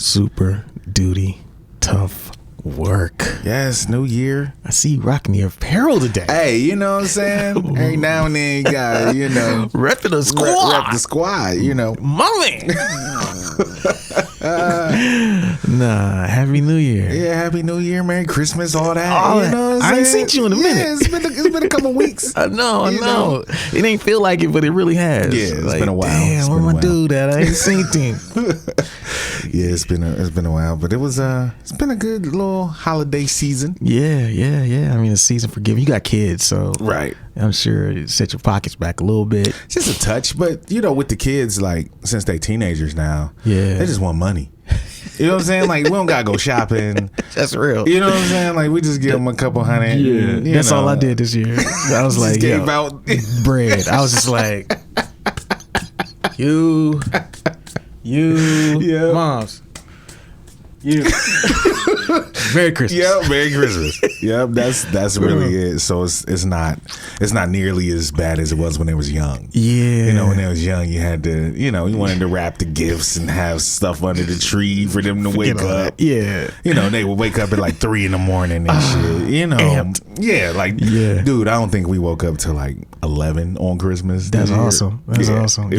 Super duty tough work. Yes, new year. I see you rocking the apparel today. Hey, you know what I'm saying? Every now and then you got, repping the squad. Rep the squad, Mommy. Nah, Happy New Year. Yeah, Happy New Year, Merry Christmas, all that. All you that. know what I'm I ain't saying? seen you in a minute. Yeah, it's been a couple weeks. I know. It ain't feel like it, but it really has. Yeah, it's been a while. Damn, where my dude at? I ain't seen him. Yeah, it's been a while, but it's been a good little holiday season. Yeah. I mean, the season for giving. You got kids, so Right. I'm sure it set your pockets back a little bit. Just a touch, but with the kids, like since they teenagers now, Yeah. they just want money. You know what I'm saying? Like we don't gotta go shopping. That's real. You know what I'm saying? Like we just give them a couple $100. Yeah, that's all I did this year. I was like, gave out bread. I was just like, you, Yeah. moms, you. Merry Christmas. Yep, Merry Christmas. Yep, that's really it. So it's not nearly as bad as it was when they was young. Yeah. When they was young, you had to, you wanted to wrap the gifts and have stuff under the tree for them to wake up. Yeah. They would wake up at like 3 a.m. and shit. Amped. Yeah, dude, I don't think we woke up till like 11 on Christmas. That's awesome. That's awesome.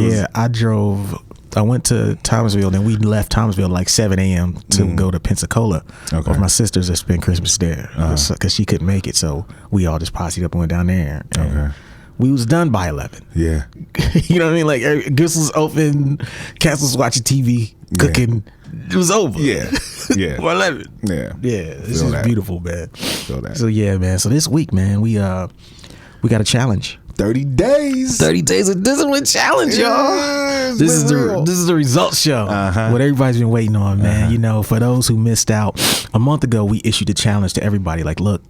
I went to Thomasville, then we left Thomasville like 7 a.m. to go to Pensacola. Okay. With my sisters that spent Christmas there because she couldn't make it, so we all just posseed up and went down there. And Okay. we was done by 11. Yeah. You know what I mean? Like Gifts was open, Cass was watching TV, cooking. It was over. Yeah. Yeah. Or 11. Yeah. Yeah. This is beautiful, man. Feel that. So yeah, man. So this week, man, we got a challenge. 30 days. 30 days of discipline challenge, y'all. This is the results show. What everybody's been waiting on, man. For those who missed out, a month ago we issued a challenge to everybody. Like, look,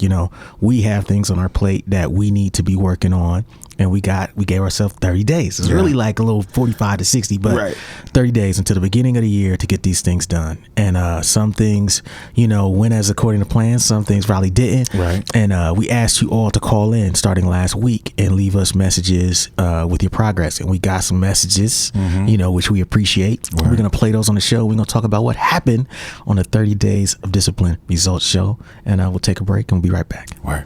we have things on our plate that we need to be working on. And we gave ourselves 30 days. It's really like a little 45 to 60, but 30 days until the beginning of the year to get these things done. And some things, went as according to plan. Some things probably didn't. Right. And we asked you all to call in starting last week and leave us messages with your progress. And we got some messages, which we appreciate. Right. We're going to play those on the show. We're going to talk about what happened on the 30 Days of Discipline results show. And we'll take a break and we'll be right back. Right.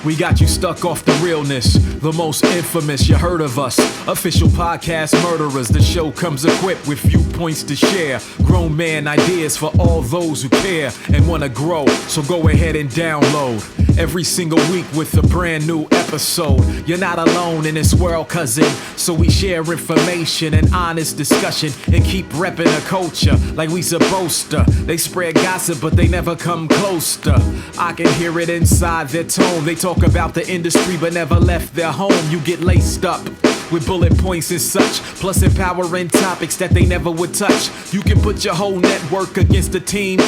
We got you stuck off the realness, the most infamous, you heard of us. Official podcast murderers, the show comes equipped with viewpoints to share. Grown man ideas for all those who care and wanna grow, so go ahead and download. Every single week with a brand new episode. You're not alone in this world, cousin, so we share information and honest discussion and keep repping the culture like we supposed to. They spread gossip, but they never come close to. I can hear it inside their tone. They talk about the industry but never left their home. You get laced up with bullet points and such, plus empowering topics that they never would touch. You can put your whole network against the team,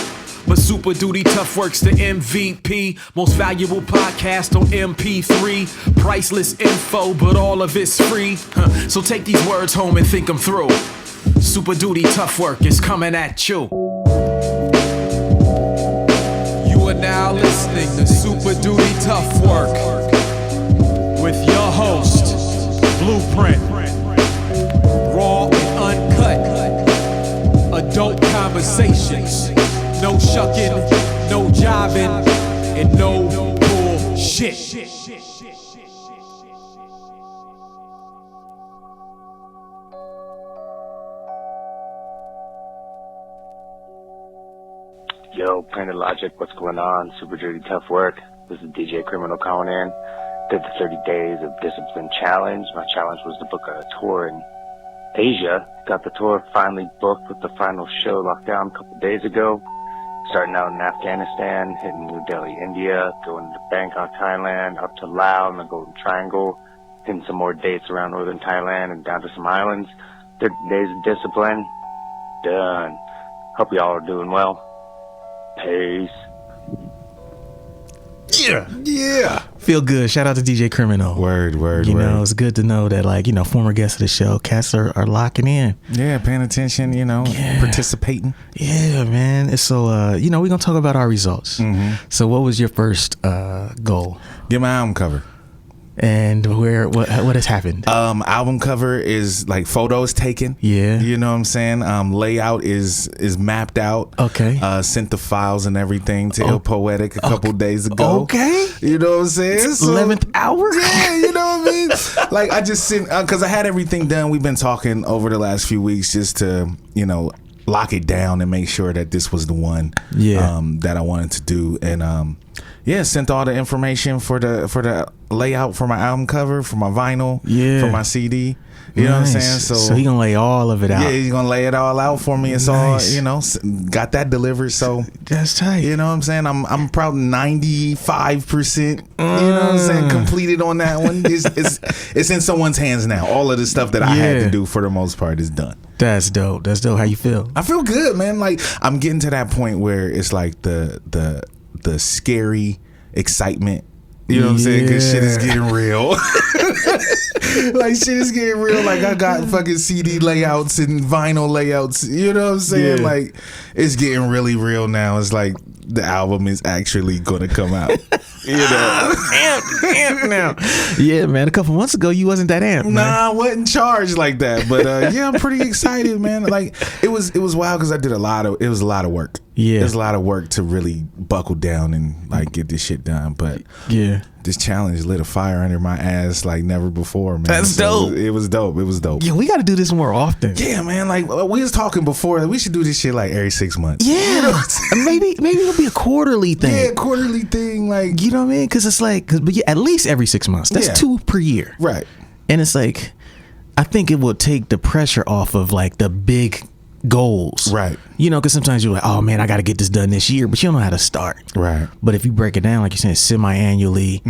but Super Duty Tough Work's the MVP. Most valuable podcast on MP3. Priceless info, but all of it's free. So take these words home and think them through. Super Duty Tough Work is coming at you. You are now listening to Super Duty Tough Work with your host, Blueprint. Raw and uncut. Adult conversations. No shucking, no jiving, and no bullshit. Yo, Plain Illogic, what's going on? Super Duty Tough Work. This is DJ Criminal calling in. Did the 30 Days of Discipline Challenge. My challenge was to book a tour in Asia. Got the tour finally booked with the final show locked down a couple days ago. Starting out in Afghanistan, hitting New Delhi, India, going to Bangkok, Thailand, up to Laos and the Golden Triangle, hitting some more dates around northern Thailand and down to some islands. 30 Days of Discipline. Done. Hope y'all are doing well. Peace. Yeah. Feel good. Shout out to DJ Criminal. Word. It's good to know that, former guests of the show, cats are locking in. Yeah, paying attention, participating. Yeah, man. And so, we're going to talk about our results. So what was your first goal? Get my album cover. And what has happened? Album cover is like photos taken. Yeah. You know what I'm saying? Layout is mapped out. Okay. Sent the files and everything to Il Poetic a couple days ago. Okay. You know what I'm saying? 11th hour? Yeah, you know what I mean? Like I just sent, because I had everything done. We've been talking over the last few weeks just to, lock it down and make sure that this was the one that I wanted to do. And sent all the information for the layout for my album cover, for my vinyl, for my CD. You know what I'm saying? So he gonna lay all of it out. Yeah, he's gonna lay it all out for me. It's all, got that delivered. So that's tight. You know what I'm saying? I'm probably 95%. You know what I'm saying? Completed on that one. It's in someone's hands now. All of the stuff that I had to do for the most part is done. That's dope. That's dope. How you feel? I feel good, man. Like I'm getting to that point where it's like the scary excitement. You know what I'm saying? Because shit is getting real. Like shit is getting real. Like I got fucking CD layouts and vinyl layouts. You know what I'm saying? Yeah. Like it's getting really real now. It's like the album is actually gonna come out. Amped now. Yeah, man. A couple months ago, you wasn't that amped. Nah, I wasn't charged like that. But I'm pretty excited, man. Like it was wild because I did a lot of work. Yeah, there's a lot of work to really buckle down and like get this shit done. But this challenge lit a fire under my ass like never before, man. That's dope. It was dope. Yeah, we got to do this more often. Yeah, man. Like we was talking before, we should do this shit like every 6 months. Yeah, maybe it'll be a quarterly thing. Yeah, quarterly thing. Like you know what I mean? Because it's like, at least every 6 months. That's 2 per year, right? And it's like, I think it will take the pressure off of like the big goals, right? Because sometimes you're like, oh man, I got to get this done this year, but you don't know how to start, right? But if you break it down, like you're saying, semi-annually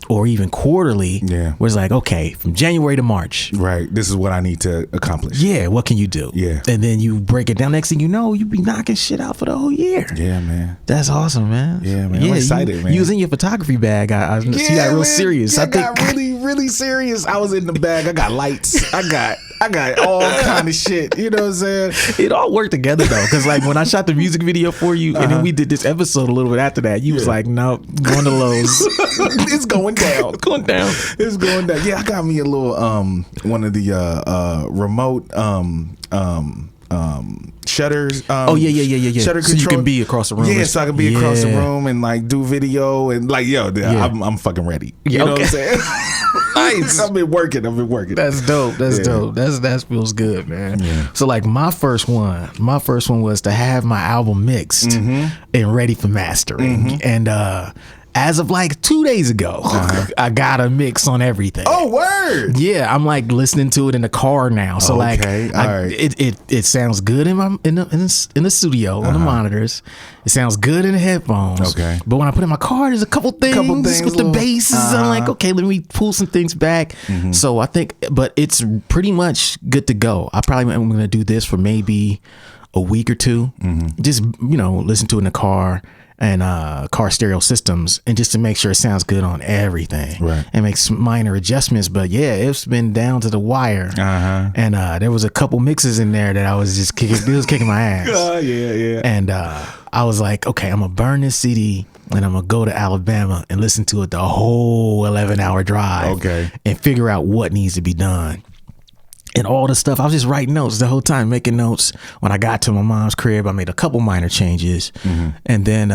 or even quarterly, where it's like, okay, from January to March, right? This is what I need to accomplish. Yeah, what can you do? Yeah, and then you break it down. Next thing you know, you be knocking shit out for the whole year. Yeah, man. That's awesome, man. Yeah, man. I'm excited, man. You was in your photography bag. I see that real serious. I got really serious. I was in the bag. I got lights. I got all kind of shit. You know what I'm saying? It all worked together though, because like when I shot the music video for you, and then we did this episode a little bit after that, you was like, "No, going to Lowe's. It's going down. It's going down. It's going down." Yeah, I got me a little one of the remote shutters. Shutter control. So you can be across the room. Yeah, so I can be across the room and like do video and like I'm fucking ready. You know what I'm saying? Nice. I've been working. That's dope. Dope. That feels good, man. Yeah. So like my first one was to have my album mixed and ready for mastering. And as of like 2 days ago, I got a mix on everything. Oh, word! Yeah, I'm like listening to it in the car now. So it sounds good in the studio on the monitors. It sounds good in the headphones. Okay, but when I put it in my car, there's a couple things with the basses. I'm like, okay, let me pull some things back. So I think, but it's pretty much good to go. I probably am going to do this for maybe a week or two. Just listen to it in the car. And car stereo systems, and just to make sure it sounds good on everything, right? And make some minor adjustments. But yeah, it's been down to the wire, and there was a couple mixes in there that I was just kicking my ass. Yeah. And I was like, okay, I'm gonna burn this CD, and I'm gonna go to Alabama and listen to it the whole 11-hour drive, and figure out what needs to be done. And all the stuff, I was just writing notes the whole time, making notes. When I got to my mom's crib, I made a couple minor changes. And then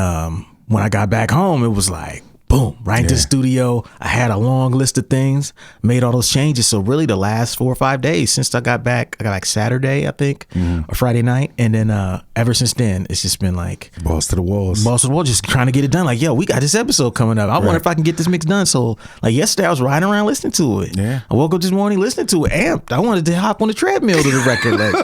when I got back home, it was like, boom, right into the studio. I had a long list of things, made all those changes. So really the last 4 or 5 days since I got back, I got like Saturday, I think, or Friday night. And then ever since then, it's just been like balls to the walls, just trying to get it done. Like, yo, we got this episode coming up. I wonder if I can get this mix done. So like yesterday I was riding around listening to it. Yeah. I woke up this morning listening to it, amped. I wanted to hop on the treadmill to the record. Like,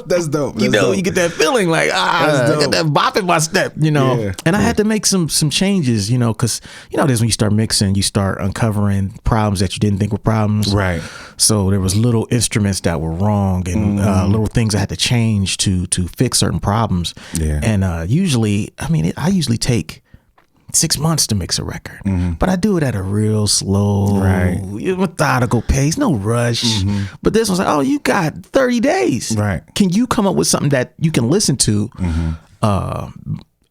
that's dope. You get that feeling like, I got that bop in my step, And I had to make some changes, because this when you start mixing, you start uncovering problems that you didn't think were problems. Right. So there was little instruments that were wrong and little things I had to change to fix certain problems. Yeah. And I usually take 6 months to mix a record, but I do it at a real slow, methodical pace, no rush. But this one's like, oh, you got 30 days. Right. Can you come up with something that you can listen to?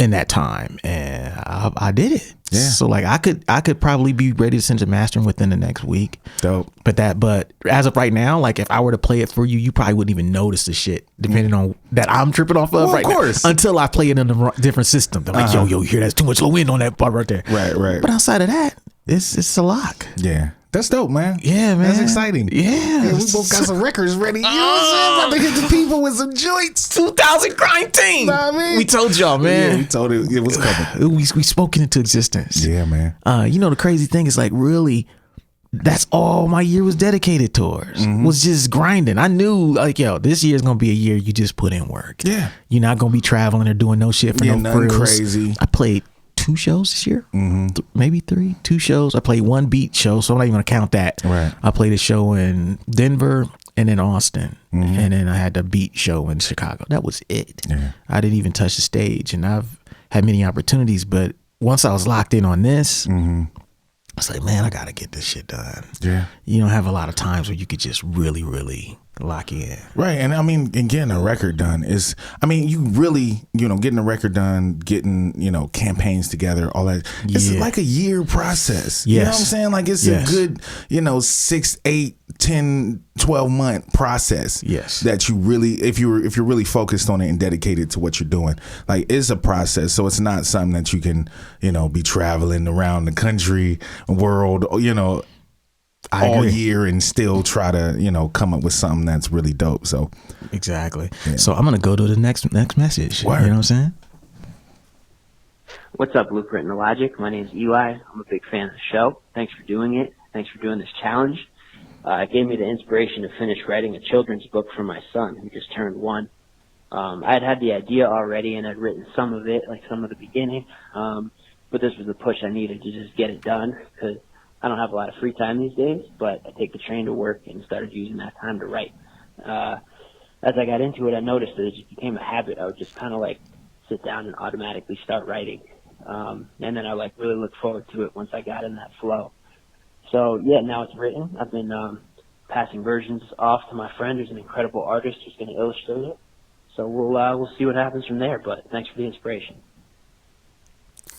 in that time, and I did it. Yeah. So like I could probably be ready to send to mastering within the next week. Dope. But as of right now, like if I were to play it for you, you probably wouldn't even notice the shit, depending on that I'm tripping off of right now. Until I play it in a different system. They're like, yo, you hear that's too much low end on that part right there. Right. But outside of that, it's a lock. Yeah. That's dope, man. Yeah, man. That's exciting. Yeah. We both got some records ready. You know what I'm saying? About to hit the people with some joints. 2000 grind team. Know what I mean? We told y'all, man. Yeah, we told it was coming. We spoke it into existence. Yeah, man. You know, the crazy thing is like really, that's all my year was dedicated towards, was just grinding. I knew like, yo, this year is going to be a year you just put in work. Yeah. You're not going to be traveling or doing no shit for no nothing frills. crazy. I played 2 shows this year, maybe 3, 2 shows. I played 1 beat show, so I'm not even gonna count that. Right. I played a show in Denver and in Austin, and then I had the beat show in Chicago. That was it. Yeah. I didn't even touch the stage, and I've had many opportunities, but once I was locked in on this, I was like, man, I gotta get this shit done. Yeah. You don't have a lot of times where you could just really, really lock in. Right. And I mean, and getting a record done is, I mean, you really, getting a record done, getting, campaigns together, all that. It's like a year process. You know what I'm saying? Like it's a good, 6, 8, 10, 12 month process. Yes. That you really, if you're really focused on it and dedicated to what you're doing, like it's a process. So it's not something that you can, be traveling around the country, world, all year and still try to come up with something that's really dope. So exactly. So I'm gonna go to the next message. Word. You know what I'm saying? What's up, Blueprint and Illogic? My name's Eli. I'm a big fan of the show. Thanks for doing it. Thanks for doing this challenge. It gave me the inspiration to finish writing a children's book for my son, who just turned 1. I had the idea already and I'd written some of it, like some of the beginning. But this was the push I needed to just get it done, because I don't have a lot of free time these days, but I take the train to work and started using that time to write. As I got into it, I noticed that it just became a habit. I would just kind of like sit down and automatically start writing. And then I really looked forward to it once I got in that flow. So yeah, now it's written. I've been passing versions off to my friend who's an incredible artist who's going to illustrate it. So we'll see what happens from there, but thanks for the inspiration.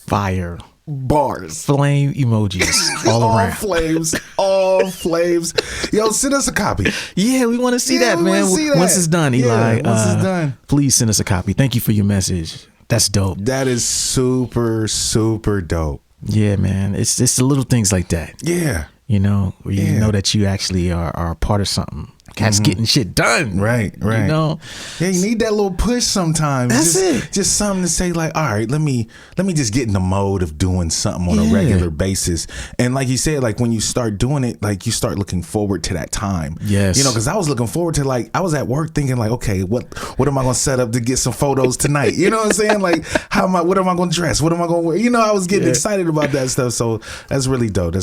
Fire. Bars. Flame emojis all around. All flames. Yo, send us a copy. Yeah, we want to see that, man. Once it's done, Eli. Once it's done, please send us a copy. Thank you for your message. That's dope. That is super, super dope. Yeah, man. It's the little things like that. Yeah. Where you know that you actually are a part of something. Cats getting shit done. Right. Yeah, you need that little push sometimes. That's it. Just something to say like, all right, let me just get in the mode of doing something on a regular basis. And like you said, like when you start doing it, like you start looking forward to that time. Yes. Because I was looking forward to, like, I was at work thinking like, okay, what am I going to set up to get some photos tonight? You know what I'm saying? Like, what am I going to dress? What am I going to wear? I was getting excited about that stuff. So that's really dope.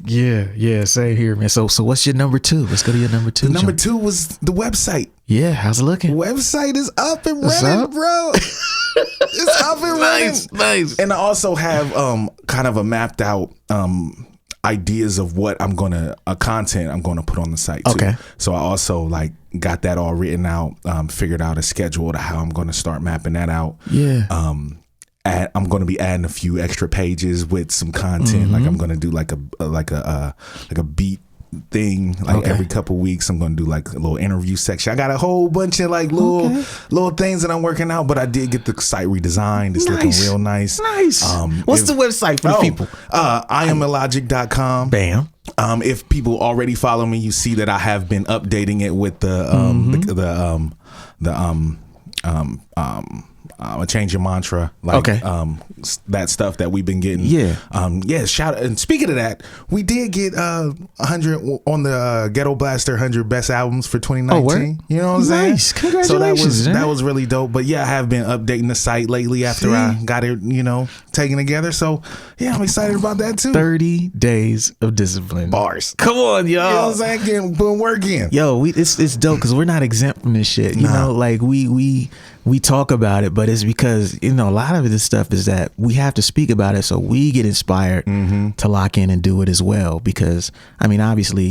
Yeah. Same here, man. So what's your number 2? Let's go to your number 2. Number 2 was the website. Yeah, how's it looking? Website is up and running, bro. It's up and running. Nice. And I also have kind of a mapped out ideas of what content I'm gonna put on the site too. Okay. So I also like got that all written out, figured out a schedule to how I'm gonna start mapping that out. Yeah. I'm going to be adding a few extra pages with some content. Like I'm going to do like a beat thing every couple weeks. I'm going to do like a little interview section. I got a whole bunch of like little things that I'm working out, but I did get the site redesigned. It's looking real nice. What's the website for the people? IamIllogic.com. Bam. If people already follow me, you see that I have been updating it with a change your mantra, like that stuff that we've been getting. Shout out. And speaking of that, we did get 100 on the Ghetto Blaster 100 best albums for 2019. You know what I'm saying? Nice. Congratulations. So that was really dope. But yeah, I have been updating the site lately after I got it taken together. So yeah, I'm excited about that too. 30 days of discipline. Bars. Come on, y'all. You know what I'm saying? Getting putting work in. Yo, it's dope because we're not exempt from this shit. You know, like we talk about it, but it's because a lot of this stuff is that we have to speak about it so we get inspired to lock in and do it as well. Because I mean, obviously,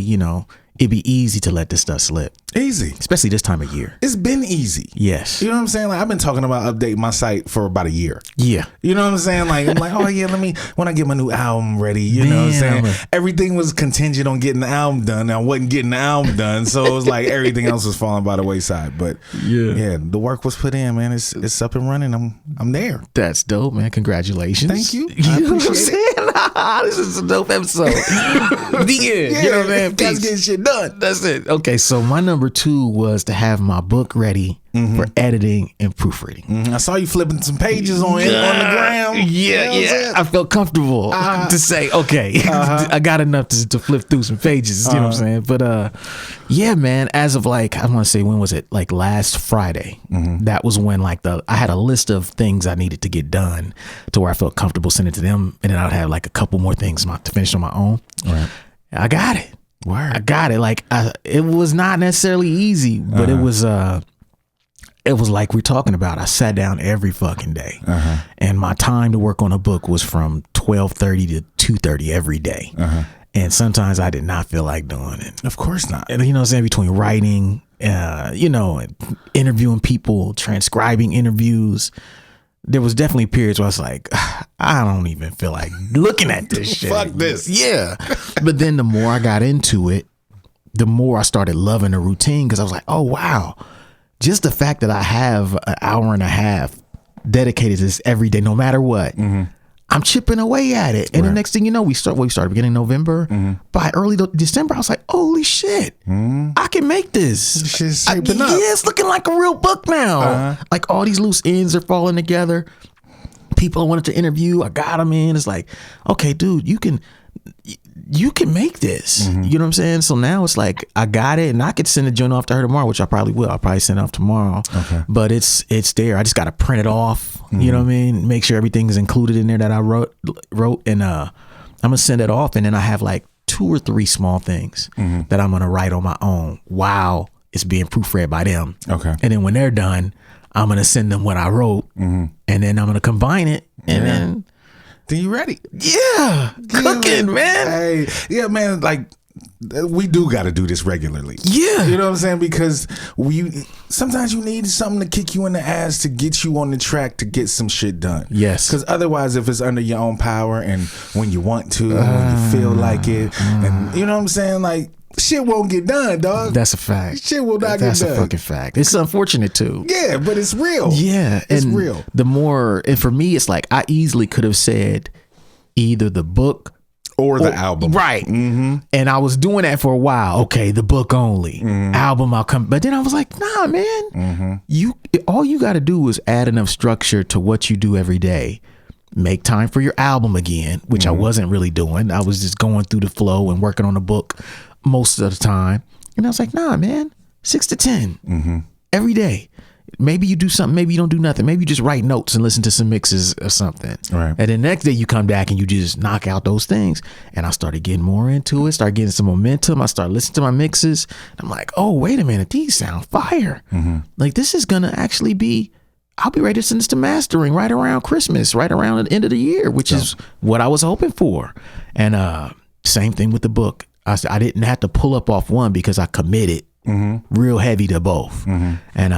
it'd be easy to let this stuff slip. Easy. Especially this time of year. It's been easy. Yes. You know what I'm saying? Like, I've been talking about updating my site for about a year. Yeah. You know what I'm saying? Like, I'm like, oh yeah, when I get my new album ready, you know what I'm saying? Everything was contingent on getting the album done. I wasn't getting the album done. So it was like everything else was falling by the wayside. But yeah, the work was put in, man. It's up and running. I'm there. That's dope, man. Congratulations. Thank you. You know what I'm saying? This is a dope episode. Yeah, you know what I mean? Guys getting shit done. That's it. Okay, so my number 2 was to have my book ready for editing and proofreading. I saw you flipping some pages on the ground. Yeah. I felt comfortable to say, okay, I got enough to flip through some pages. You know what I'm saying? But yeah, man, as of like, I want to say, when was it? Like last Friday. That was when like I had a list of things I needed to get done to where I felt comfortable sending to them. And then I'd have like a couple more things to finish on my own. Right. I got it. Word. I got it. Like it was not necessarily easy, but it was like we're talking about. I sat down every fucking day, and my time to work on a book was from 12:30 to 2:30 every day. And sometimes I did not feel like doing it. Of course not. And you know what I'm saying? Between writing, and interviewing people, transcribing interviews, there was definitely periods where I was like, I don't even feel like looking at this shit. Fuck this. Yeah. But then the more I got into it, the more I started loving the routine, because I was like, oh, wow. Just the fact that I have an hour and a half dedicated to this every day, no matter what, I'm chipping away at it. And the next thing you know, we started beginning November. By early December, I was like, holy shit, I can make this. Shit's shaping up. Yeah, it's looking like a real book now. Like all these loose ends are falling together. People I wanted to interview, I got them in. It's like, okay, dude, you can make this. You know what I'm saying? So now it's like, I got it, and I could send the joint off to her tomorrow, which I probably will. I'll probably send it off tomorrow. Okay. But it's there. I just got to print it off. You know what I mean? Make sure everything is included in there that I wrote, and I'm gonna send it off, and then I have like 2 or 3 small things that I'm gonna write on my own while it's being proofread by them. Okay. And then when they're done, I'm gonna send them what I wrote, and then I'm gonna combine it, and then you ready? Yeah, cooking, man. Hey, yeah, man. Like, we do got to do this regularly. Yeah, you know what I'm saying? Because sometimes you need something to kick you in the ass to get you on the track to get some shit done. Yes. Because otherwise, if it's under your own power and when you want to, when you feel like it, and you know what I'm saying, like, shit won't get done, dog. That's a fact. Shit will not get done. That's a fucking fact. It's unfortunate too. Yeah, but it's real. Yeah, it's real. And for me, it's like I easily could have said either the book or the album, right? And I was doing that for a while. Okay, the book only, album I'll come. But then I was like, nah, man. All you got to do is add enough structure to what you do every day. Make time for your album again, which I wasn't really doing. I was just going through the flow and working on the book most of the time. And I was like, nah, man, 6 to 10 every day. Maybe you do something, maybe you don't do nothing. Maybe you just write notes and listen to some mixes or something. Right. And the next day you come back and you just knock out those things. And I started getting more into it, started getting some momentum. I started listening to my mixes. I'm like, oh, wait a minute, these sound fire. Like, this is gonna actually be, I'll be ready to send this to mastering right around Christmas, right around the end of the year, which is what I was hoping for. And same thing with the book. I didn't have to pull up off one because I committed real heavy to both. And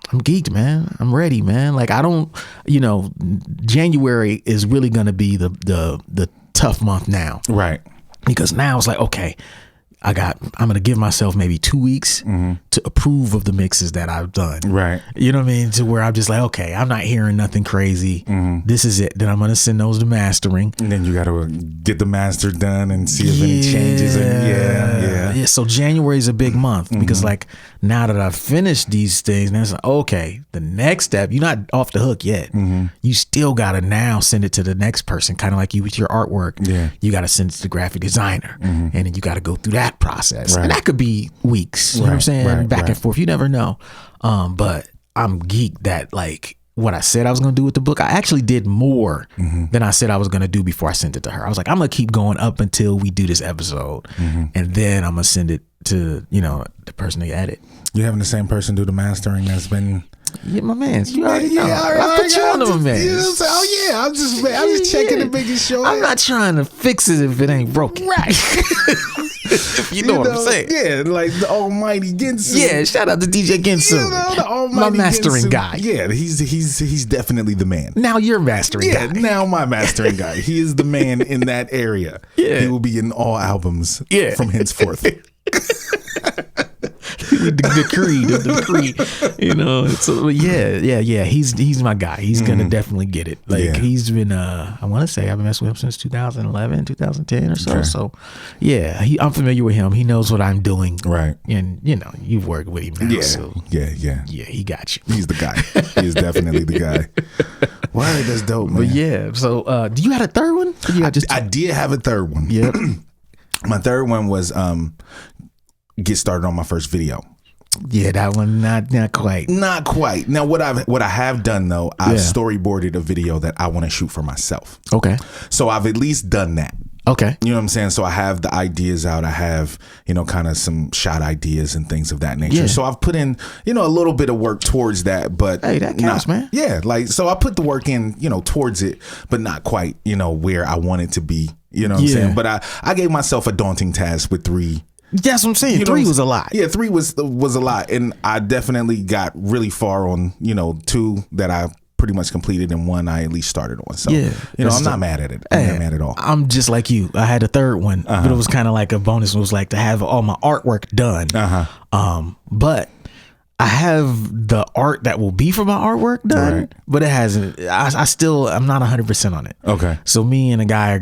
I'm geeked, man. I'm ready, man. Like, I don't, January is really going to be the tough month now. Right. Because now it's like, okay, I'm going to give myself maybe 2 weeks to approve of the mixes that I've done. Right. You know what I mean? To where I'm just like, okay, I'm not hearing nothing crazy. This is it. Then I'm going to send those to mastering. And then you got to get the master done and see if any changes. Yeah. So January is a big month because like now that I've finished these things, now it's like, okay, the next step, you're not off the hook yet. You still got to now send it to the next person, kind of like you with your artwork. Yeah. You got to send it to the graphic designer and then you got to go through that process. Right. And that could be weeks. You know what I'm saying? Back and forth. You never know. But I'm geeked that like what I said I was going to do with the book, I actually did more than I said I was going to do before I sent it to her. I was like, I'm going to keep going up until we do this episode. And then I'm going to send it to, the person they edit. You having the same person do the mastering that's been... Yeah, my man. You already know. I put you on to my man. Oh yeah, I'm just checking the biggest show. I'm not trying to fix it if it ain't broken. Right. You know what I'm saying? Yeah, like the almighty Ginsu. Yeah, shout out to DJ Ginsu. You know, the almighty my mastering Ginsu. guy. Yeah, he's definitely the man. Now you're mastering guy. Now my mastering guy. He is the man in that area. Yeah. He will be in all albums from henceforth. the decree, you know. So yeah. He's my guy. He's gonna definitely get it. Like he's been, I want to say I've been messing with him since 2011, 2010 or so. Okay. So yeah, I'm familiar with him. He knows what I'm doing. Right. And you know, you've worked with him now. Yeah. So Yeah. He got you. He's the guy. He is definitely the guy. Wow, that's dope, man. But yeah. So do you have a third one? I did have a third one. Yep. My third one was get started on my first video. Yeah, that one not quite. Not quite. Now what I have done though, I've storyboarded a video that I want to shoot for myself. Okay. So I've at least done that. Okay. You know what I'm saying? So I have the ideas out. I have, you know, kind of some shot ideas and things of that nature. Yeah. So I've put in, you know, a little bit of work towards that, but hey, that counts, man. Yeah, like so I put the work in, you know, towards it, but not quite, you know, where I want it to be. You know what I'm saying? But I gave myself a daunting task with 3. That's what I'm saying. 3 was a lot. Yeah, 3 was a lot, and I definitely got really far on, you know, 2 that I pretty much completed, and 1 I at least started on. So you know, I'm not mad at it. I'm not mad at all. I'm just like you. I had a third one, but it was kind of like a bonus. It was like to have all my artwork done. But I have the art that will be for my artwork done, but it hasn't. I'm not 100% on it. Okay. So me and a guy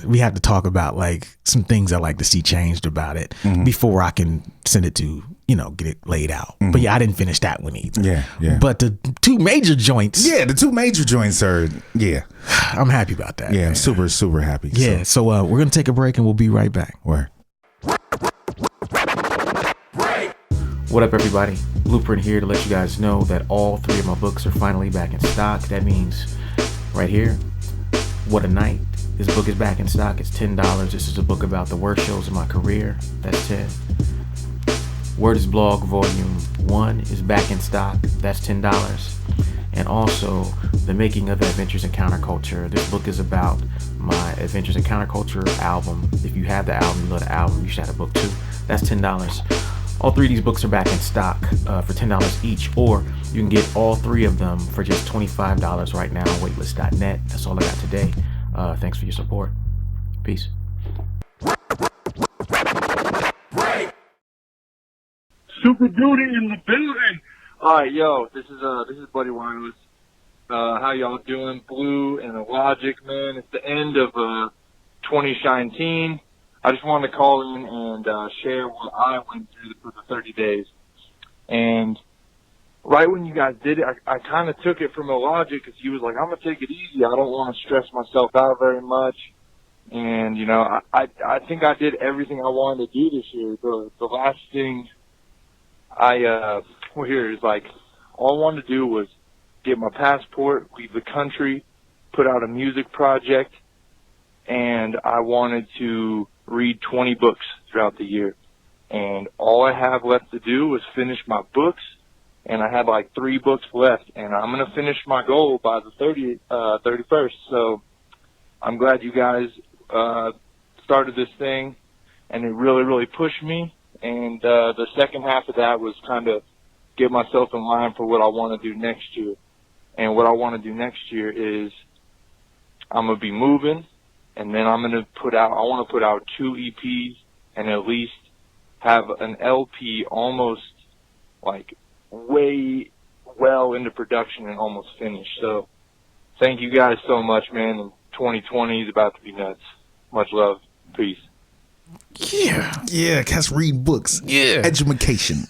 we have to talk about like some things I like to see changed about it before I can send it to, you know, get it laid out. But yeah, I didn't finish that one either. Yeah. But the 2 major joints. Yeah, the 2 major joints are, I'm happy about that. Yeah, I'm super, super happy. Yeah. So we're going to take a break and we'll be right back. Where? What up, everybody? Blueprint here to let you guys know that all 3 of my books are finally back in stock. That means right here, What a Night. This book is back in stock. It's $10. This is a book about the worst shows in my career. That's 10. Word is Blog Volume 1 is back in stock. That's $10. And also, The Making of Adventures in Counterculture. This book is about my Adventures in Counterculture album. If you have the album, you love the album, you should have a book too. That's $10. All 3 of these books are back in stock for $10 each, or you can get all 3 of them for just $25 right now on waitlist.net. That's all I got today. Thanks for your support. Peace. Super Duty in the building. All right, yo, this is Buddy Wireless. How y'all doing? Blue and Illogic, man. It's the end of 2019. I just wanted to call in and share what I went through for the 30 days. And right when you guys did it, I kind of took it from Illogic because he was like, I'm going to take it easy. I don't want to stress myself out very much. And, you know, I think I did everything I wanted to do this year. The last thing here is like, all I wanted to do was get my passport, leave the country, put out a music project, and I wanted to read 20 books throughout the year. And all I have left to do was finish my books, and I had like 3 books left, and I'm going to finish my goal by the 31st. So I'm glad you guys started this thing, and it really, really pushed me. And the second half of that was kind of get myself in line for what I want to do next year. And what I want to do next year is I'm going to be moving, and then I want to put out 2 EPs and at least have an LP almost like way well into production and almost finished. So thank you guys so much, man. And 2020 is about to be nuts. Much love. Peace. Yeah, cats read books. Yeah. Education.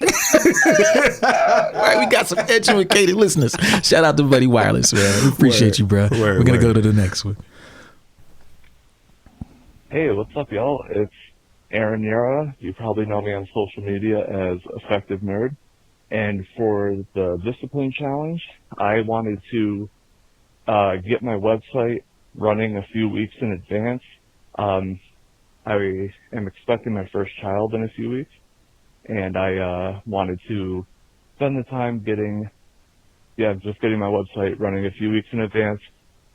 Right, we got some educated listeners. Shout out to Buddy Wireless, man. We appreciate you, bro. We're gonna go to the next one. Hey, what's up, y'all? It's Aaron Yara. You probably know me on social media as Effective Nerd. And for the Discipline Challenge, I wanted to get my website running a few weeks in advance. I am expecting my first child in a few weeks, and I wanted to spend the time getting my website running a few weeks in advance.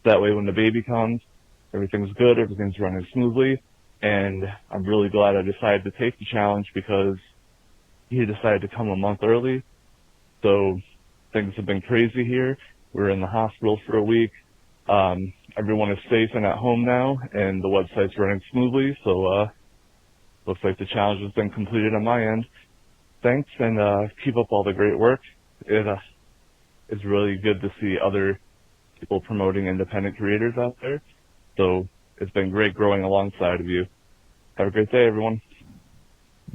That way when the baby comes, everything's good, everything's running smoothly, And I'm really glad I decided to take the challenge because he decided to come a month early. So things have been crazy here. We're in the hospital for a week. Everyone is safe and at home now, and the website's running smoothly. So looks like the challenge has been completed on my end. Thanks, and keep up all the great work. It's really good to see other people promoting independent creators out there. So it's been great growing alongside of you. Have a great day, everyone.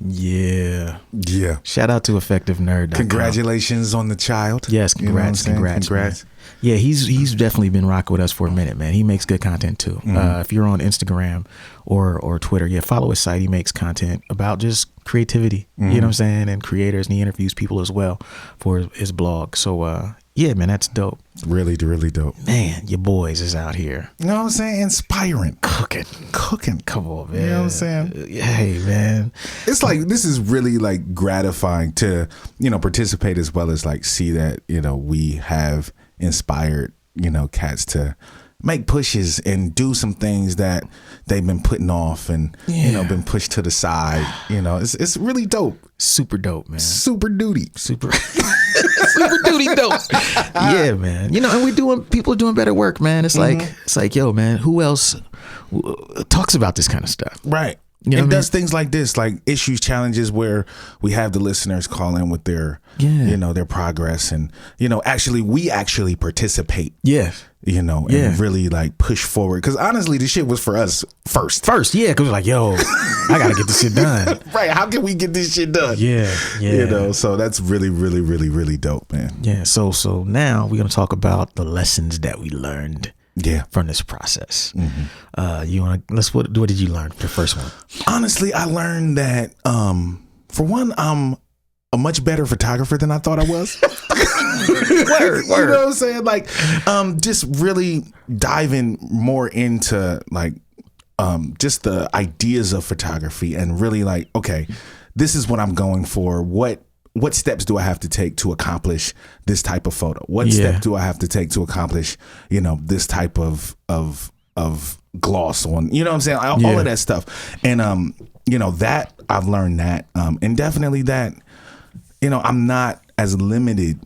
Yeah. Yeah. Shout out to Effective Nerd. Congratulations on the child. Yes, congrats. You know Congrats. Yeah, he's definitely been rocking with us for a minute, man. He makes good content too. If you're on Instagram or Twitter, yeah, follow his site. He makes content about just creativity, you know what I'm saying, and creators, and he interviews people as well for his blog. So yeah, man, that's dope. Really, really dope. Man, your boys is out here. You know what I'm saying? Inspiring. Cooking. Come on, man. You know what I'm saying? Hey, man. It's like, this is really like gratifying to, participate as well as like see that, we have inspired, cats to make pushes and do some things that they've been putting off and, been pushed to the side. It's really dope. Super dope, man. Super duty. Super duty dope. Yeah, man. And people are doing better work, man. It's like, yo, man, who else talks about this kind of stuff? Right. And does things like this, like issues, challenges where we have the listeners call in with their, their progress and, we actually participate. Yeah. And really like push forward. Cause honestly, this shit was for us first. Yeah. Cause we're like, yo, I gotta get this shit done. Right. How can we get this shit done? Yeah. So that's really, really, really, really dope, man. Yeah. So now we're going to talk about the lessons that we learned. Yeah, from this process. What did you learn? The first one. Honestly, I learned that for one, I'm a much better photographer than I thought I was. Word. You know what I'm saying? Like, just really diving more into like, just the ideas of photography and really like, okay, this is what I'm going for. What steps do I have to take to accomplish this type of photo? What step do I have to take to accomplish, this type of gloss on, you know what I'm saying? All of that stuff. And, that I've learned that, and definitely that, I'm not as limited,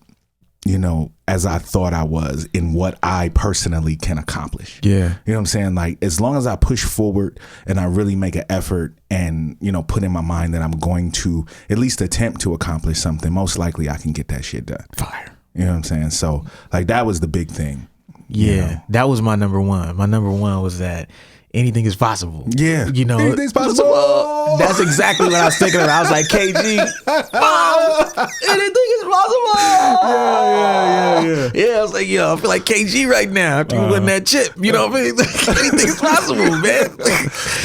as I thought I was in what I personally can accomplish. Yeah. You know what I'm saying? Like, as long as I push forward and I really make an effort and, put in my mind that I'm going to at least attempt to accomplish something, most likely I can get that shit done. Fire. You know what I'm saying? So, like, that was the big thing. Yeah. That was my number one. My number one was that anything is possible. Yeah. Anything's possible. That's exactly what I was thinking of. I was like, KG, Mom, anything is possible. Yeah. I was like, I feel like KG right now after you win that chip. You know what I mean? Anything's possible, man.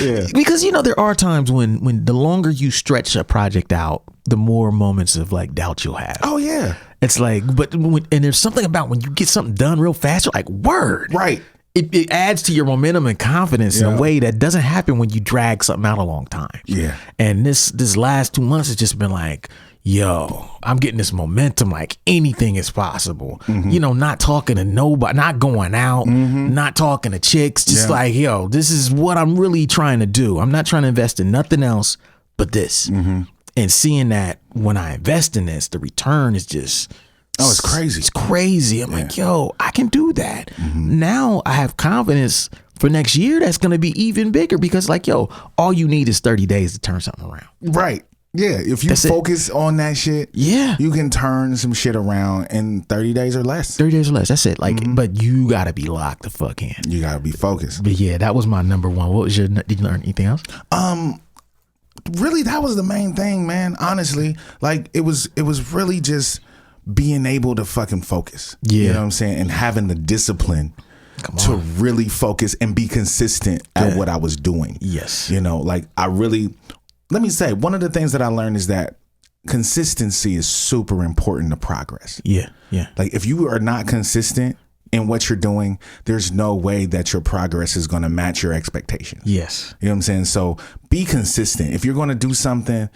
Yeah. Because, there are times when the longer you stretch a project out, the more moments of like doubt you'll have. Oh, yeah. It's like, and there's something about when you get something done real fast, you're like, word. Right. It adds to your momentum and confidence in a way that doesn't happen when you drag something out a long time. Yeah. And this last 2 months has just been like, yo, I'm getting this momentum like anything is possible. Not talking to nobody, not going out, not talking to chicks, just like, yo, this is what I'm really trying to do. I'm not trying to invest in nothing else but this. And seeing that when I invest in this, the return is just... Oh, it's crazy. It's crazy. I'm like, yo, I can do that. Now I have confidence for next year that's going to be even bigger because like, yo, all you need is 30 days to turn something around. Right. Yeah. If you focus on that shit, you can turn some shit around in 30 days or less. 30 days or less. That's it. Like, but you got to be locked the fuck in. You got to be focused. But yeah, that was my number one. Did you learn anything else? Really, that was the main thing, man. Honestly, like it was really just being able to fucking focus. Yeah. You know what I'm saying? And having the discipline to really focus and be consistent at what I was doing. Yes. Like let me say, one of the things that I learned is that consistency is super important to progress. Yeah. Yeah. Like if you are not consistent in what you're doing, there's no way that your progress is going to match your expectations. Yes. You know what I'm saying? So be consistent. If you're going to do something,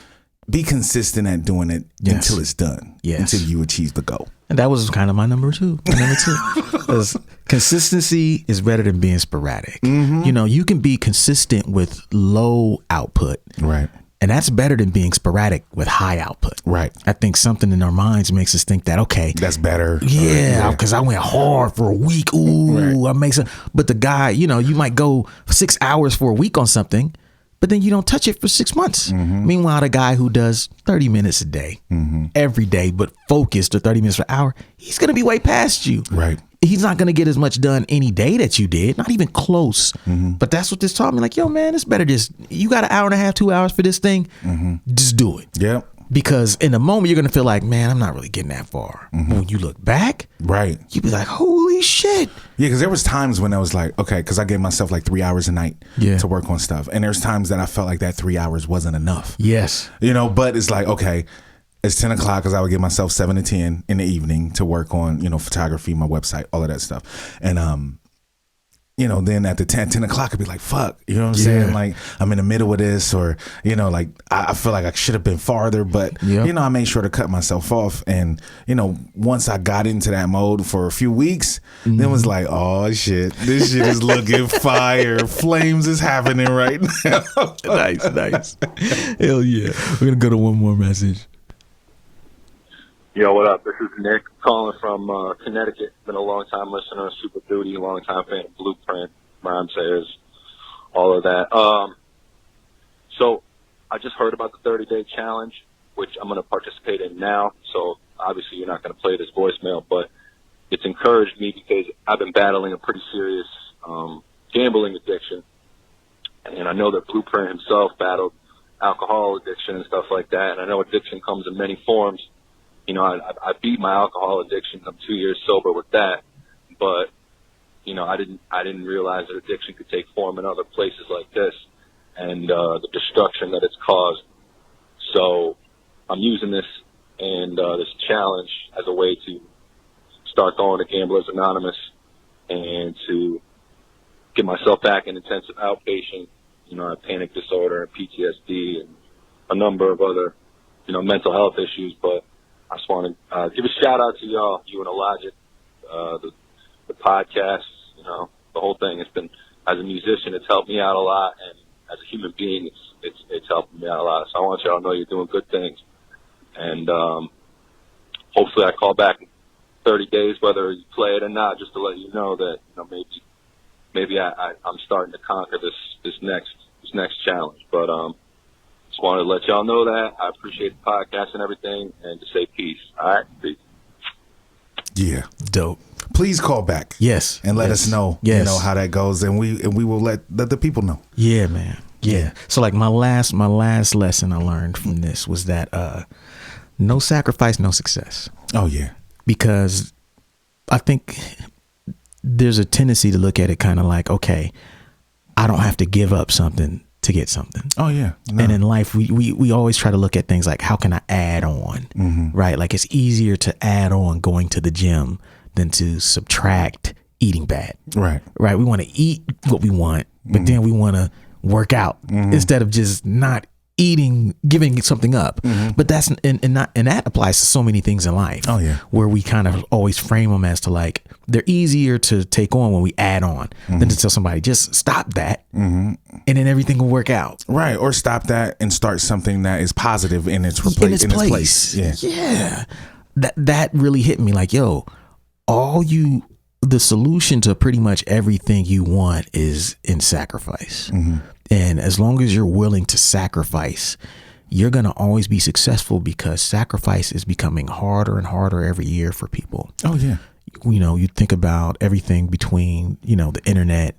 be consistent at doing it until it's done. Until you achieve the goal. And that was kind of my number two. Because consistency is better than being sporadic. You know, you can be consistent with low output. Right. And that's better than being sporadic with high output. Right. I think something in our minds makes us think that, okay, that's better. Yeah, because I went hard for a week. Ooh, I make some. But the guy, you know, you might go 6 hours for a week on something, but then you don't touch it for 6 months. Meanwhile, the guy who does 30 minutes a day, every day, but focused or 30 minutes per hour, he's going to be way past you. Right. He's not going to get as much done any day that you did, not even close. But that's what this taught me. Like, yo, man, it's better just, you got an hour and a half, 2 hours for this thing, just do it. Yep. Because in the moment, you're going to feel like, man, I'm not really getting that far. But when you look back, right, you be like, holy shit. Yeah, because there was times when I was like, okay, because I gave myself like 3 hours a night to work on stuff. And there's times that I felt like that 3 hours wasn't enough. Yes. You know, but it's like, okay, it's 10 o'clock because I would give myself 7 to 10 in the evening to work on, you know, photography, my website, all of that stuff. And, you know, then at the 10 o'clock, I'd be like, fuck, you know what I'm saying? Like, I'm in the middle of this, or, you know, like, I feel like I should have been farther, but, you know, I made sure to cut myself off. And, you know, once I got into that mode for a few weeks, then it was like, oh, shit, this shit is looking fire. Flames is happening right now. Nice. Hell yeah. We're going to go to one more message. Yo, what up? This is Nick calling from Connecticut. Been a long time listener of Super Duty, long time fan of Blueprint, Rhyme Sayers, all of that. So I just heard about the 30-day challenge, which I'm going to participate in now. So obviously you're not going to play this voicemail, but it's encouraged me because I've been battling a pretty serious gambling addiction. And I know that Blueprint himself battled alcohol addiction and stuff like that. And I know addiction comes in many forms. You know, I beat my alcohol addiction. I'm 2 years sober with that, but you know, I didn't realize that addiction could take form in other places like this, and the destruction that it's caused. So I'm using this and this challenge as a way to start going to Gamblers Anonymous and to get myself back in intensive outpatient. You know, I have panic disorder and PTSD and a number of other, you know, mental health issues, but I just want to give a shout out to y'all, you and Illogic, the podcast, you know, the whole thing. It's been, as a musician, it's helped me out a lot, and as a human being, it's helped me out a lot. So I want y'all to know you're doing good things, and hopefully I call back in 30 days, whether you play it or not, just to let you know that, you know, maybe I'm starting to conquer this next challenge, but just wanted to let y'all know that. I appreciate the podcast and everything, and to say peace. All right? Peace. Yeah. Dope. Please call back. Yes. And let us know, you know, how that goes, and we will let the people know. Yeah, man. Yeah. So like my last lesson I learned from this was that no sacrifice, no success. Oh yeah. Because I think there's a tendency to look at it kind of like, okay, I don't have to give up something to get something. Oh yeah. No. And in life, we always try to look at things like, how can I add on? Right? Like it's easier to add on going to the gym than to subtract eating bad. Right. Right. We want to eat what we want, but then we want to work out instead of just not eating, giving something up. But that's and that applies to so many things in life. Oh yeah. Where we kind of always frame them as to like, they're easier to take on when we add on than to tell somebody just stop that and then everything will work out. Right. Or stop that and start something that is positive in its place. Yeah. That really hit me like, yo, the solution to pretty much everything you want is in sacrifice. And as long as you're willing to sacrifice, you're going to always be successful, because sacrifice is becoming harder and harder every year for people. Oh yeah. You know, you think about everything between, you know, the internet,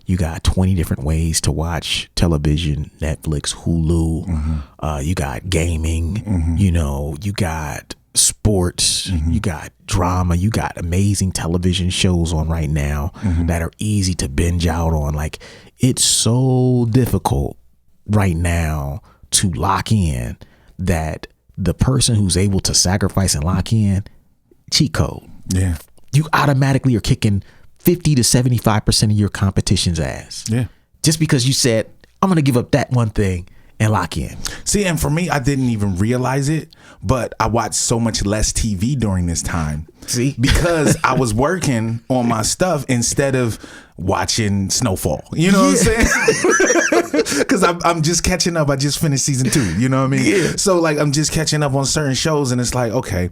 you got 20 different ways to watch television, Netflix, Hulu, you got gaming, you know, you got sports, you got drama, you got amazing television shows on right now that are easy to binge out on. Like, it's so difficult right now to lock in that the person who's able to sacrifice and lock in, cheat code. Yeah. You automatically are kicking 50 to 75% of your competition's ass. Yeah. Just because you said, I'm going to give up that one thing and lock in. See, and for me, I didn't even realize it, but I watched so much less TV during this time. See? Because I was working on my stuff instead of watching Snowfall. You know what I'm saying? Because I'm just catching up. I just finished season 2. You know what I mean? Yeah. So like I'm just catching up on certain shows, and it's like, okay,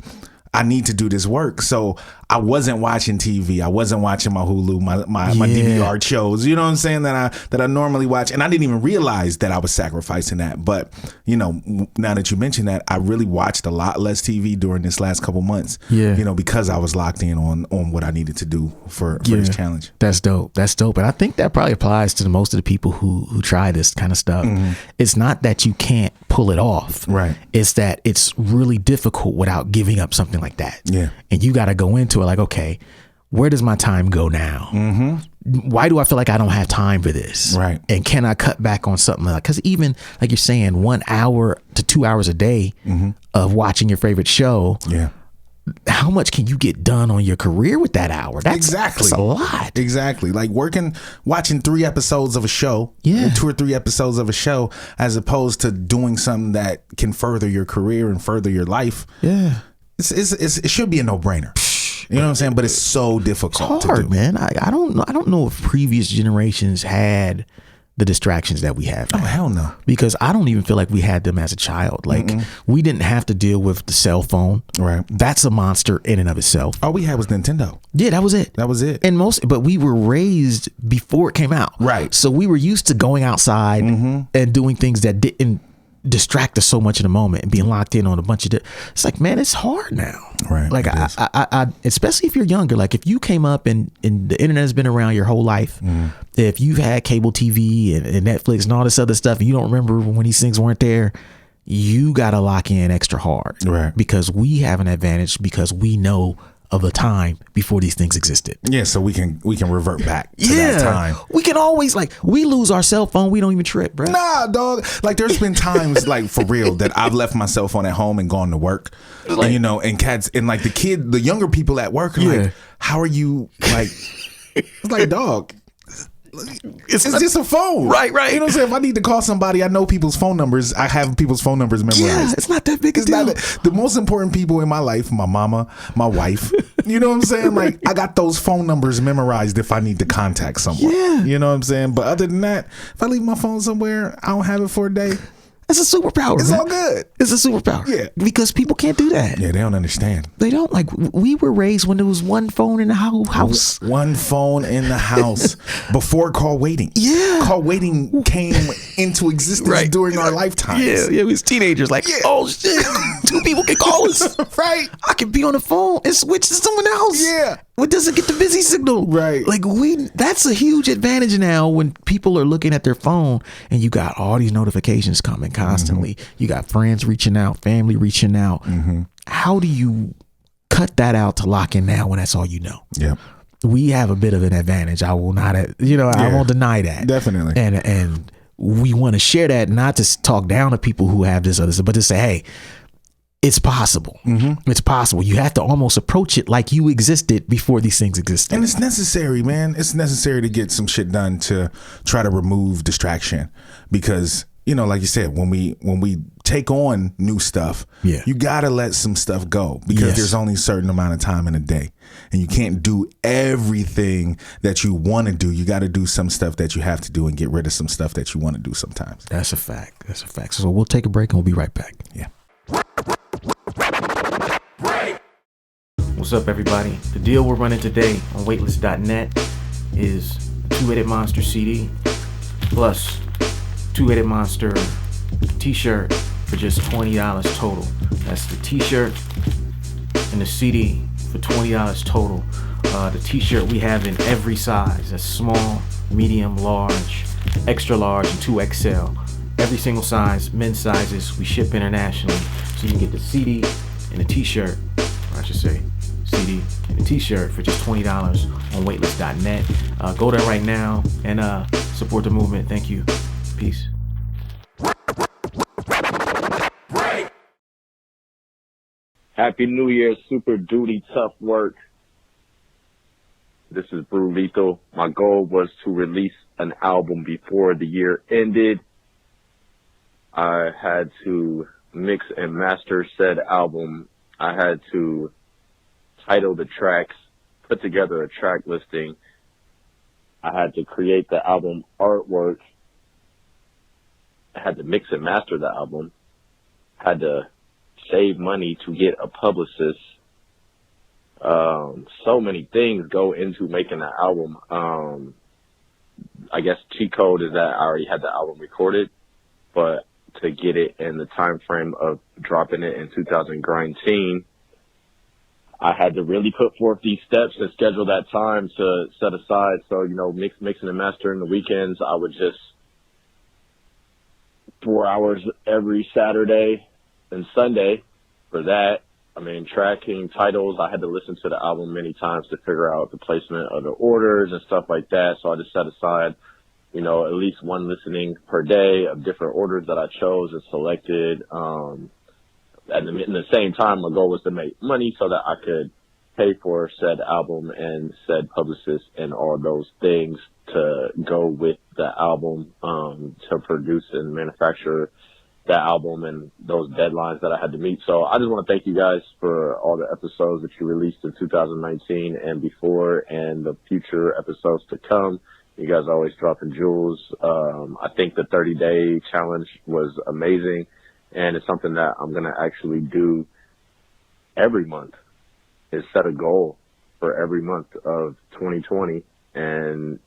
I need to do this work. So I wasn't watching TV. I wasn't watching my Hulu, my DVR shows. You know what I'm saying? That I normally watch, and I didn't even realize that I was sacrificing that. But you know, now that you mention that, I really watched a lot less TV during this last couple months. Yeah, you know, because I was locked in on what I needed to do for this challenge. That's dope. That's dope. And I think that probably applies to most of the people who try this kind of stuff. Mm-hmm. It's not that you can't pull it off. Right. It's that it's really difficult without giving up something like that. Yeah. And you got to go into it like, okay, where does my time go now? Mm-hmm. Why do I feel like I don't have time for this? Right. And can I cut back on something like, because even like you're saying, 1 hour to 2 hours a day of watching your favorite show. Yeah. How much can you get done on your career with that hour? That's a lot. Exactly. Like watching 3 episodes of a show, 2 or 3 episodes of a show, as opposed to doing something that can further your career and further your life. Yeah. It should be a no-brainer. You know what I'm saying? But it's so difficult. It's hard, to do. Man. I don't know if previous generations had the distractions that we have now. Oh, hell no. Because I don't even feel like we had them as a child. Like we didn't have to deal with the cell phone. Right. That's a monster in and of itself. All we had was Nintendo. Yeah, that was it. That was it. And but we were raised before it came out. Right. So we were used to going outside and doing things that didn't distract us so much in the moment and being locked in on a bunch of it's like, man, it's hard now. Right. Like I especially if you're younger, like if you came up and the internet has been around your whole life, if you've had cable TV and Netflix and all this other stuff and you don't remember when these things weren't there, you got to lock in extra hard. Right. Because we have an advantage because we know of a time before these things existed. Yeah, so we can revert back to that time. We can always, like, we lose our cell phone, we don't even trip, bro. Nah, dog. Like there's been times like for real that I've left my cell phone at home and gone to work. Like, and, you know, and cats and like the younger people at work are like, how are you like it's like, dog. It's just a phone. Right. You know what I'm saying? If I need to call somebody, I know people's phone numbers. I have people's phone numbers memorized. Yeah, it's not that big a deal. The most important people in my life, my mama, my wife. You know what I'm saying? Like, I got those phone numbers memorized if I need to contact someone. Yeah. You know what I'm saying? But other than that, if I leave my phone somewhere, I don't have it for a day. It's a superpower. It's man. all good. It's a superpower. Yeah. Because people can't do that. Yeah, they don't understand. They don't. Like, we were raised when there was one phone in the house. One phone in the house before call waiting. Yeah. Call waiting came into existence during our lifetimes. Yeah, we was teenagers. Like, oh shit, 2 people can call us. Right. I can be on the phone and switch to someone else. Yeah. What doesn't get the busy signal. Right. Like that's a huge advantage now when people are looking at their phone and you got all these notifications coming constantly. You got friends reaching out, family reaching out. How do you cut that out to lock in now when that's all you know? Yeah. We have a bit of an advantage. I will not, I won't deny that. Definitely. And we want to share that, not to talk down to people who have this other stuff, but to say, hey, it's possible. It's possible. You have to almost approach it like you existed before these things existed. And it's necessary, man. It's necessary to get some shit done to try to remove distraction because, you know, like you said, when we take on new stuff, you got to let some stuff go because there's only a certain amount of time in a day and you can't do everything that you want to do. You got to do some stuff that you have to do and get rid of some stuff that you want to do sometimes. That's a fact. So we'll take a break and we'll be right back. Yeah. What's up, everybody? The deal we're running today on weightless.net is a 2-Headed Monster CD plus 2-Headed Monster t-shirt for just $20 total. That's the t-shirt and the CD for $20 total. The t-shirt we have in every size. That's small, medium, large, extra large, and 2XL. Every single size, men's sizes, we ship internationally. So you can get the CD and the t-shirt, or I should say CD and a t-shirt for just $20 on weightless.net. Go there right now and support the movement. Thank you. Peace. Happy New Year, super duty, tough work. This is Brulito. My goal was to release an album before the year ended. I had to mix and master said album. I had to title the tracks, put together a track listing. I had to create the album artwork. I had to mix and master the album. I had to save money to get a publicist. So many things go into making an album. I guess cheat code is that I already had the album recorded, but to get it in the time frame of dropping it in 2019, I had to really put forth these steps and schedule that time to set aside. So, mixing and mastering the weekends, I would just 4 hours every Saturday and Sunday for that. Tracking titles, I had to listen to the album many times to figure out the placement of the orders and stuff like that. So I just set aside, at least one listening per day of different orders that I chose and selected. And in the same time, my goal was to make money so that I could pay for said album and said publicist and all those things to go with the album, to produce and manufacture that album and those deadlines that I had to meet. So I just want to thank you guys for all the episodes that you released in 2019 and before, and the future episodes to come. You guys are always dropping jewels. I think the 30-day challenge was amazing, and it's something that I'm going to actually do every month, is set a goal for every month of 2020 and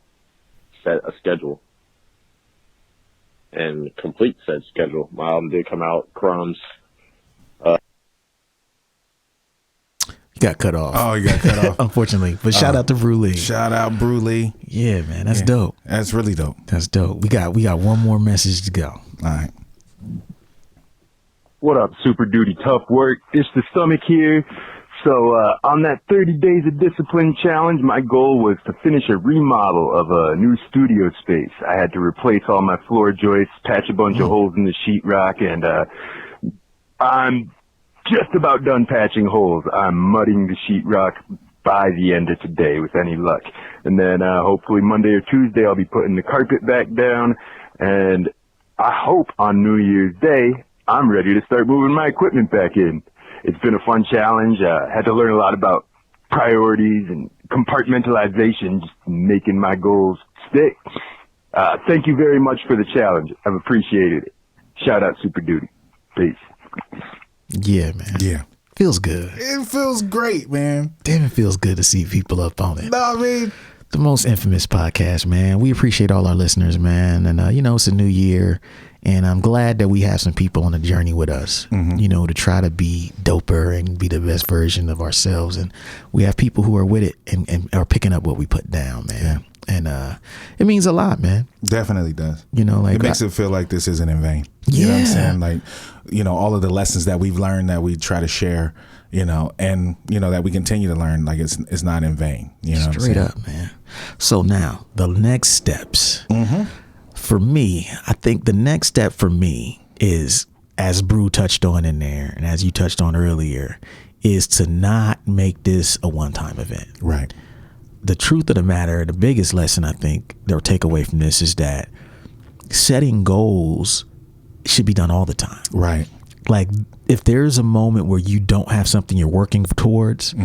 set a schedule and complete said schedule. My album did come out, Crumbs. You got cut off. Oh, you got cut off. Unfortunately. But shout out to Brew Lee. Shout out Brew Lee. Yeah, man. That's dope. That's really dope. That's dope. We got one more message to go. All right. What up, Super Duty Tough Work? It's the Stomach here. So on that 30 Days of Discipline challenge, my goal was to finish a remodel of a new studio space. I had to replace all my floor joists, patch a bunch of holes in the sheetrock, and I'm just about done patching holes. I'm mudding the sheetrock by the end of today with any luck. And then hopefully Monday or Tuesday I'll be putting the carpet back down, and I hope on New Year's Day I'm ready to start moving my equipment back in. It's been a fun challenge. Had to learn a lot about priorities and compartmentalization, just making my goals stick. Thank you very much for the challenge. I've appreciated it. Shout out Super Duty. Peace. Yeah, man. Yeah. Feels good. It feels great, man. Damn, it feels good to see people up on it. No, I mean, the most infamous podcast, man. We appreciate all our listeners, man. And, it's a new year. And I'm glad that we have some people on a journey with us, to try to be doper and be the best version of ourselves. And we have people who are with it and are picking up what we put down, man. Yeah. And it means a lot, man. Definitely does. Like it makes it feel like this isn't in vain. Yeah. You know what I'm saying? Like, all of the lessons that we've learned that we try to share, and that we continue to learn, like it's not in vain. Straight up, man. So now the next steps. For me, I think the next step for me is, as Brew touched on in there, and as you touched on earlier, is to not make this a one-time event. Right. The truth of the matter, the biggest lesson I think they'll take away from this is that setting goals should be done all the time. Right. Like, if there's a moment where you don't have something you're working towards,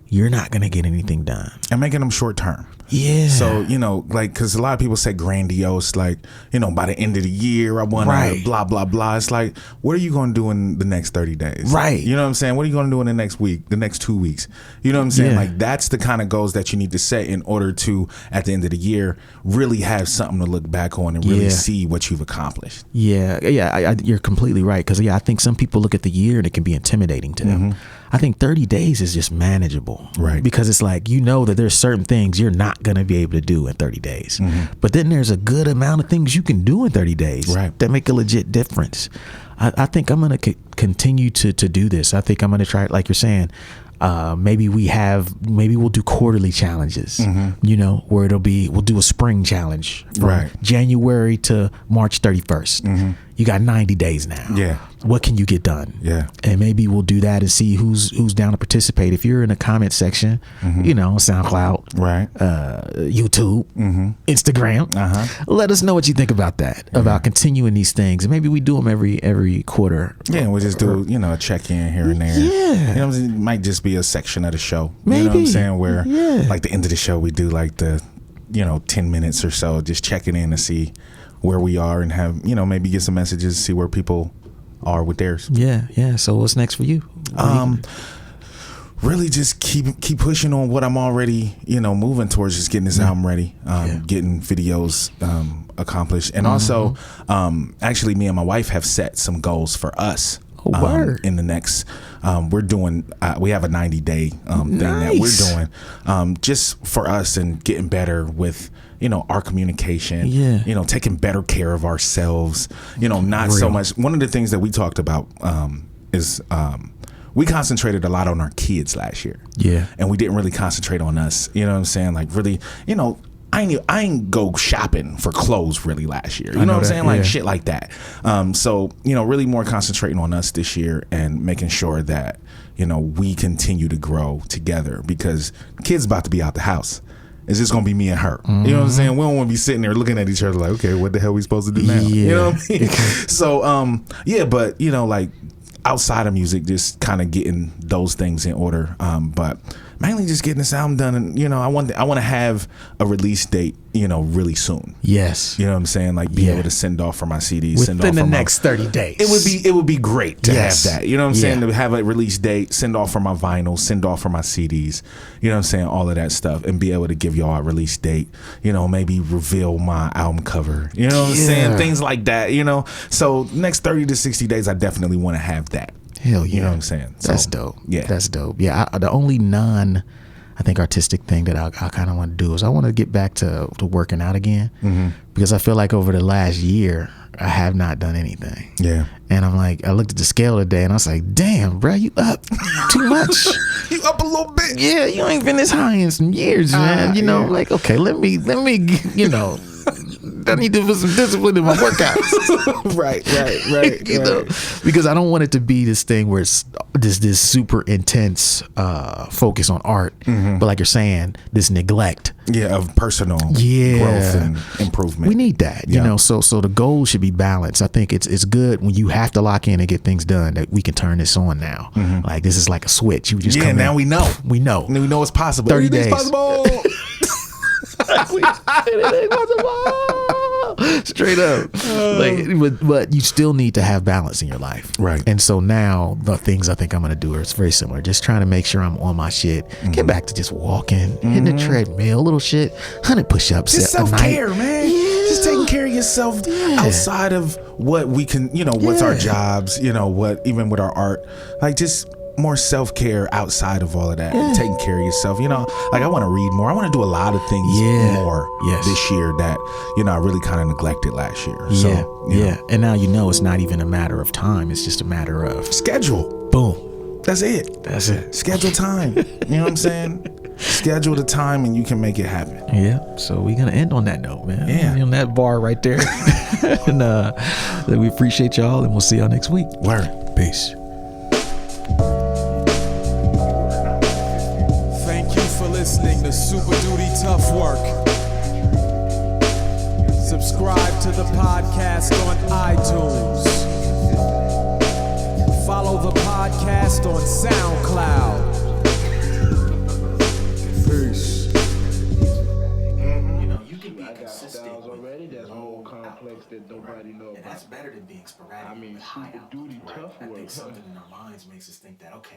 you're not going to get anything done. And making them short term. Yeah. So, because a lot of people say grandiose, like, by the end of the year, I want to blah, blah, blah. It's like, what are you going to do in the next 30 days? Right. You know what I'm saying? What are you going to do in the next week, the next 2 weeks? You know what I'm saying? Yeah. Like, that's the kind of goals that you need to set in order to, at the end of the year, really have something to look back on and really see what you've accomplished. Yeah. Yeah. You're completely right. Because, I think some people look at the year and it can be intimidating to them. I think 30 days is just manageable. Right. Because it's like, that there's certain things you're not going to be able to do in 30 days. But then there's a good amount of things you can do in 30 days that make a legit difference. I think I'm going to continue to do this. I think I'm going to try it, like you're saying. Maybe we'll do quarterly challenges, where we'll do a spring challenge from January to March 31st. you got 90 days now. Yeah. What can you get done? Yeah. And maybe we'll do that and see who's down to participate. If you're in the comment section, you know, SoundCloud, right, YouTube, Instagram, let us know what you think about that, about continuing these things. And maybe we do them every quarter. Yeah, and we'll just do, you know, a check-in here and there. Yeah. You know what I'm saying? It might just be a section of the show. Maybe. You know what I'm saying? Where, like, the end of the show, we do, like, the, you know, 10 minutes or so, just checking in to see where we are and have, you know, maybe get some messages, see where people are with theirs. Yeah. So what's next for you? Really just keep pushing on what I'm already, you know, moving towards, just getting this album ready, getting videos accomplished. And also, actually, me and my wife have set some goals for us. In the next, we're doing, we have a 90-day thing that we're doing just for us and getting better with, you know, our communication, you know, taking better care of ourselves, you know, not so much. One of the things that we talked about is we concentrated a lot on our kids last year. Yeah. And we didn't really concentrate on us. You know what I'm saying? Like, really, you know, I ain't go shopping for clothes really last year. You know what I'm saying? Like, shit like that. So, you know, really more concentrating on us this year and making sure that, you know, we continue to grow together, because kids about to be out the house. It's just gonna be me and her. You know what I'm saying? We don't want to be sitting there looking at each other like, okay, what the hell are we supposed to do now? You know what I mean? So, but, you know, like, outside of music, just kind of getting those things in order. But mainly just getting this album done. And, you know, I want to have a release date, you know, really soon. Yes. You know what I'm saying? Like, be able to send off for my CDs. Within the next 30 days. It would be great to have that. You know what I'm saying? To have a release date, send off for my vinyl, send off for my CDs. You know what I'm saying? All of that stuff. And be able to give y'all a release date. You know, maybe reveal my album cover. You know what I'm saying? Things like that, you know? So next 30 to 60 days, I definitely want to have that. Hell yeah. You know what I'm saying? So, that's dope. Yeah. That's dope. Yeah. The only I think artistic thing that I kind of want to do is I want to get back to working out again, because I feel like over the last year I have not done anything. Yeah. And I'm like, I looked at the scale today and I was like, damn, bro, you up too much. You up a little bit. Yeah, you ain't been this high in some years, man. You know, like, okay, let me, you know, I need to put some discipline in my workouts. right. You know, because I don't want it to be this thing where it's this super intense focus on art, but like you're saying, this neglect. Yeah, of personal growth and improvement. We need that, you know. So the goal should be balanced. I think it's good when you have to lock in and get things done that we can turn this on now. Like, this is like a switch. You just come now in. we know. We know it's possible. 30 days. Possible. Straight up. But you still need to have balance in your life, right? And so now the things I think I'm gonna do are very similar. Just trying to make sure I'm on my shit. Get back to just walking, hitting the treadmill, little shit, 100 push-ups. Just self-care, man. Just taking care of yourself outside of what we can, you know, what's our jobs, you know, what even with our art, like, just more self-care outside of all of that. Taking care of yourself, you know. Like, I want to read more. I want to do a lot of things more this year that, you know, I really kind of neglected last year. So, you know. And now, you know, it's not even a matter of time. It's just a matter of schedule. Boom. That's it. Schedule time. You know what I'm saying? Schedule the time and you can make it happen. Yeah. So we're gonna end on that note, man. Yeah. On that bar right there. And we appreciate y'all, and we'll see y'all next week. Word. Peace. Thank you for listening to Super Duty Tough Work. Subscribe to the podcast on iTunes. Follow the podcast on SoundCloud. Peace. You know, you can be consistent already. That's whole complex that nobody knows. And that's better than being sporadic. I mean, Super Duty Tough Work. I think something in our minds makes us think that, okay.